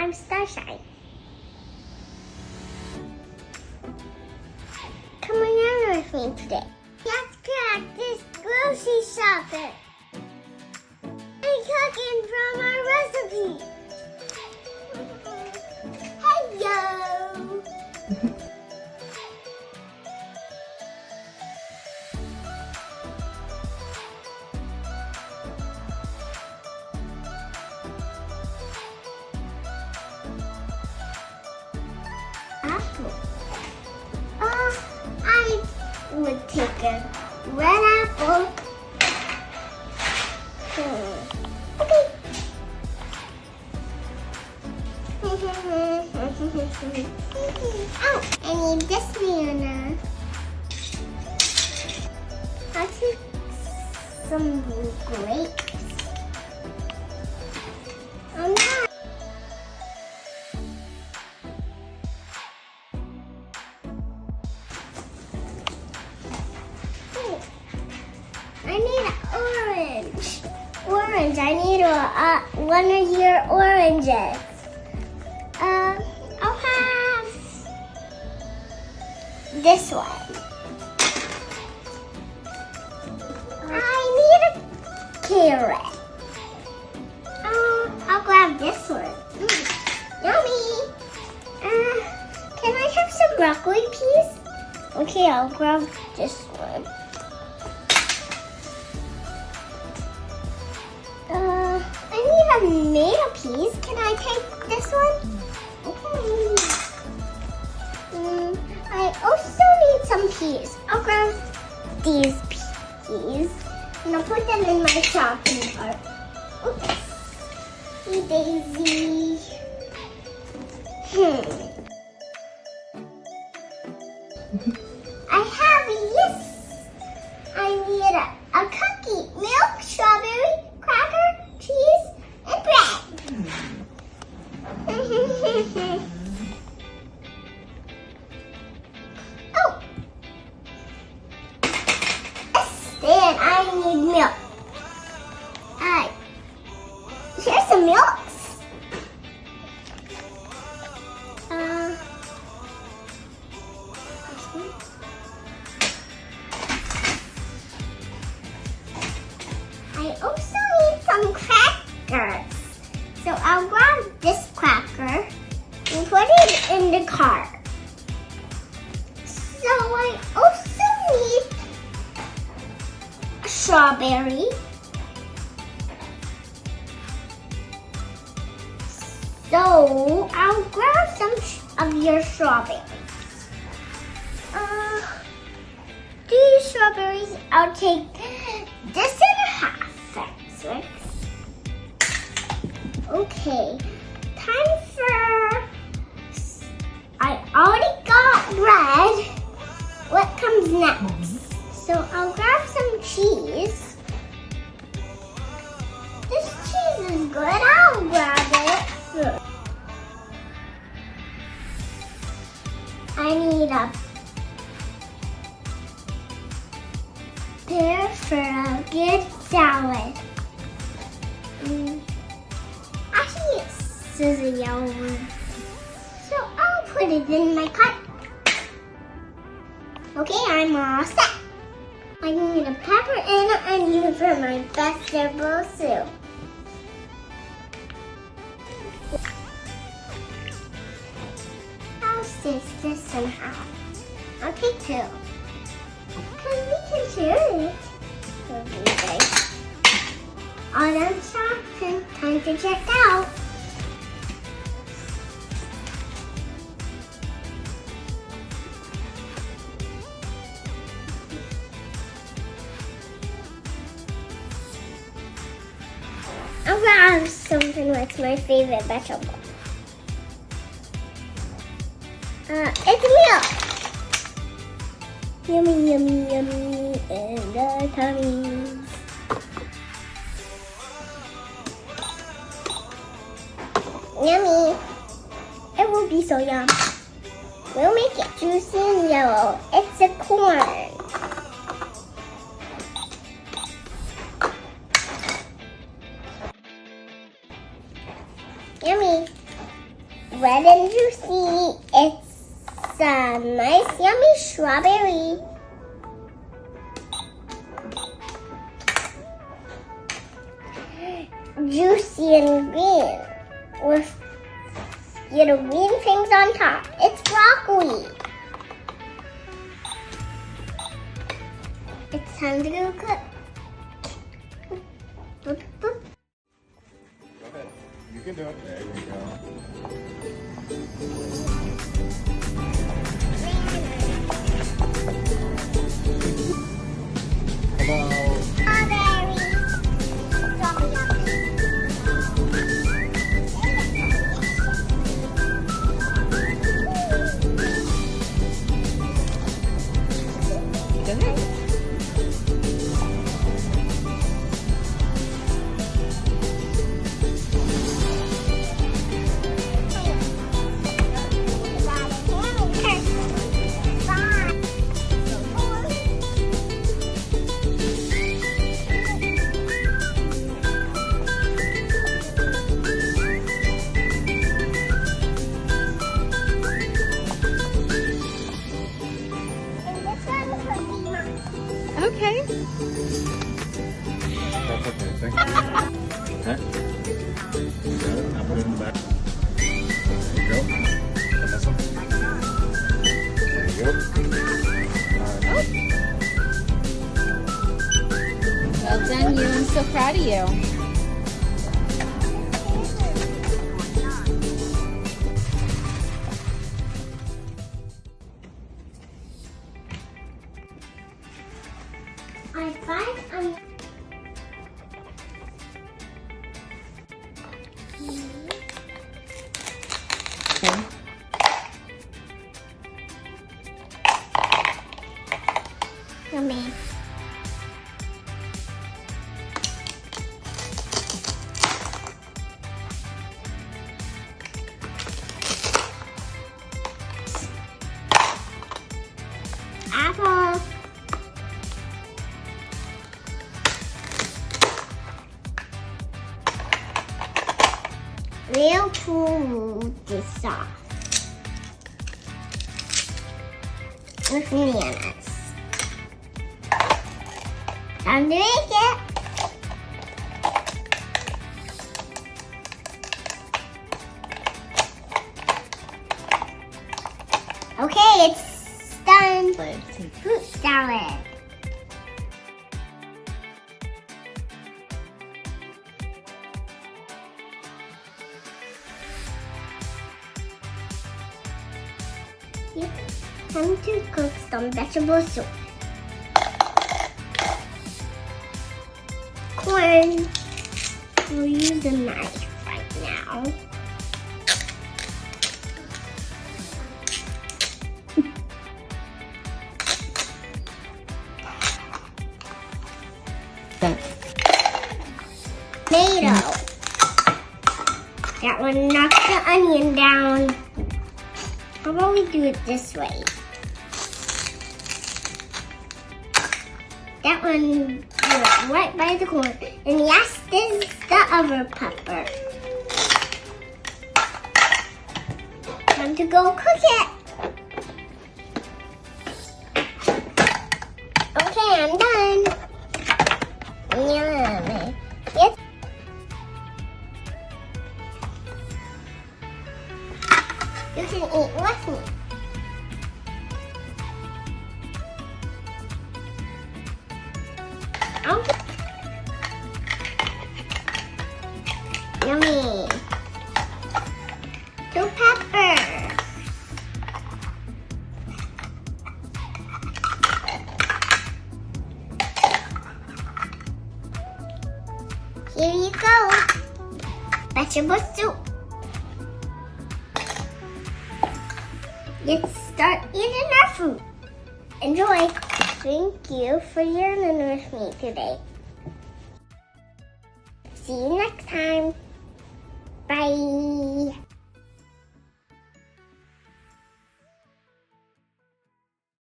I'm Starshine. Come on with me today. Let's practice grocery shopping and cooking from our recipe. Hello! Apple. I would take a red apple. Okay. Oh, I need this banana. I'll take some grapes. I'm not. I need orange. Orange. I need one of your oranges. I'll have this one. I need a carrot. I'll grab this one. Yummy. Can I have some broccoli, please? Okay, I'll grab this one. I need a tomato piece. Can I take this one? Okay. I also need some peas. I'll grab these peas and I'll put them in my shopping cart. Oops. Daisy. I have this. I need a cookie, milk, strawberry, cracker, cheese, and bread. Oh! Then I need milk. Here's some milks. I also need some crackers. So I'll grab this cracker and put it in the cart. So I also need a strawberry. So I'll grab some of your strawberries. These strawberries, I'll take this and a half. That's right. Okay, time for, I already got bread. What comes next? So I'll grab some cheese. This cheese is good, I'll grab it. I need a pear for a good salad. Actually, this is a yellow one. So I'll put it in my cart. Okay, I'm all set. I need a pepper and an onion for my vegetable soup. I'll stitch this somehow. I'll take two. Because we can share it. Okay. All done shopping. Time to check out. I'll grab something that's my favorite vegetable. It's milk. Yummy, yummy, yummy in the tummies. Yummy. It will be so yum. We'll make it juicy and yellow. It's a corn. Yummy. red and juicy. It's a nice, yummy strawberry. Juicy and green with little green things on top. It's broccoli. It's time to go cook. Boop, boop. Go ahead. You can do it. There you go. About Okay. that's okay. Thank you. Huh? You got it? I'll put it in the back. There you go. And this one. There you go. All right. Well done, you. I'm so proud of you. I find I'm yummy. Apple. Real food is soft with bananas. Time to make it. Okay, it's done. Fruit salad. Yep, time to cook some vegetable soup. Corn. We'll use a knife right now. Tomato. That one knocks the onion down. How about we do it this way? That one went right by the corn. And yes, this is the other pepper. Time to go cook it. Okay, I'm done. Yummy. Yes. You can eat with me. Oh. Yummy. 2 peppers. Here you go. Vegetable soup. Let's start eating our food. Enjoy. Thank you for learning with me today. See you next time. Bye.